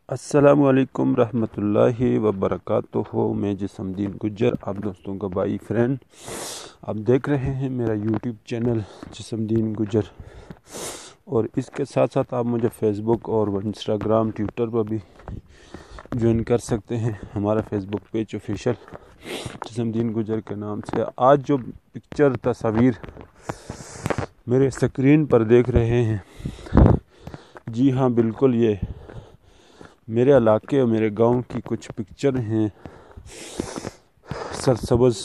अस्सलामु अलैकुम रहमतुल्लाहि व बरकातुहू। मैं जिस्मदीन गुज्जर, आप दोस्तों का भाई फ्रेंड। आप देख रहे हैं मेरा यूट्यूब चैनल जिस्मदीन गुज्जर, और इसके साथ साथ आप मुझे फेसबुक और इंस्टाग्राम ट्विटर पर भी ज्वाइन कर सकते हैं। हमारा फेसबुक पेज ऑफिशियल जिस्मदीन गुज्जर के नाम से। आज जो पिक्चर तस्वीर मेरे स्क्रीन पर देख रहे हैं, जी हाँ बिल्कुल, ये मेरे इलाके और मेरे गांव की कुछ पिक्चर हैं सरसब्ज़,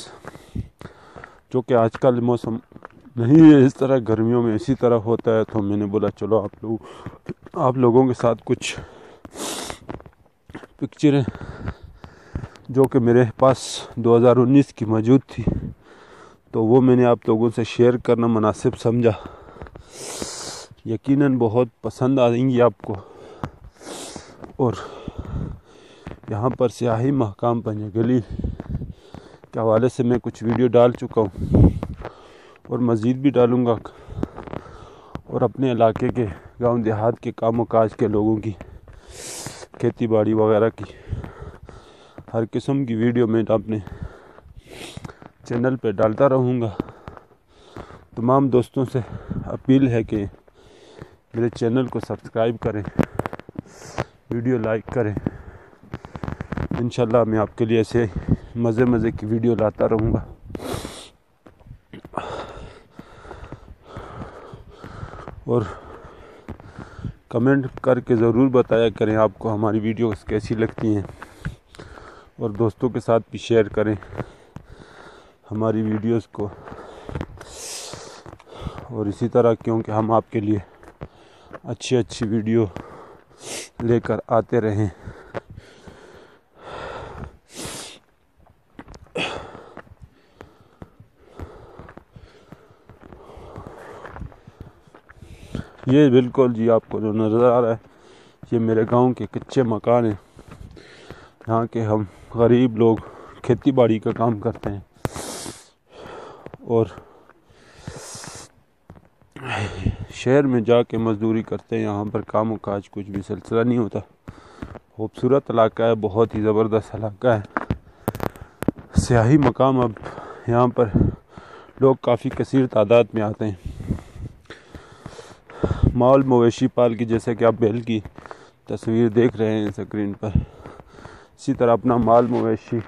जो कि आजकल मौसम नहीं है इस तरह, गर्मियों में इसी तरह होता है। तो मैंने बोला चलो आप लोगों के साथ कुछ पिक्चरें जो कि मेरे पास 2019 की मौजूद थी, तो वो मैंने आप लोगों से शेयर करना मुनासिब समझा। यकीनन बहुत पसंद आएंगी आपको। और यहाँ पर सियाही महकाम पंजगली के हवाले से मैं कुछ वीडियो डाल चुका हूँ और मज़ीद भी डालूँगा, और अपने इलाके के गांव देहात के काम काज के लोगों की खेती बाड़ी वगैरह की हर किस्म की वीडियो मैं अपने चैनल पे डालता रहूँगा। तमाम दोस्तों से अपील है कि मेरे चैनल को सब्सक्राइब करें, वीडियो लाइक करें। इंशाल्लाह मैं आपके लिए ऐसे मज़े की वीडियो लाता रहूँगा। और कमेंट करके ज़रूर बताया करें आपको हमारी वीडियोस कैसी लगती हैं, और दोस्तों के साथ भी शेयर करें हमारी वीडियोस को। और इसी तरह, क्योंकि हम आपके लिए अच्छी वीडियो लेकर आते रहें। ये बिल्कुल जी आपको जो नज़र आ रहा है, ये मेरे गांव के कच्चे मकान हैं। यहाँ के हम गरीब लोग खेती बाड़ी का काम करते हैं और शहर में जाके मजदूरी करते हैं। यहाँ पर काम काज कुछ भी सिलसिला नहीं होता। खूबसूरत इलाका है, बहुत ही ज़बरदस्त इलाका है, सियाही मकाम। अब यहाँ पर लोग काफ़ी कसीर तादाद में आते हैं। माल मवेशी पाल की, जैसे कि आप बैल की तस्वीर देख रहे हैं स्क्रीन पर, इसी तरह अपना माल मवेशी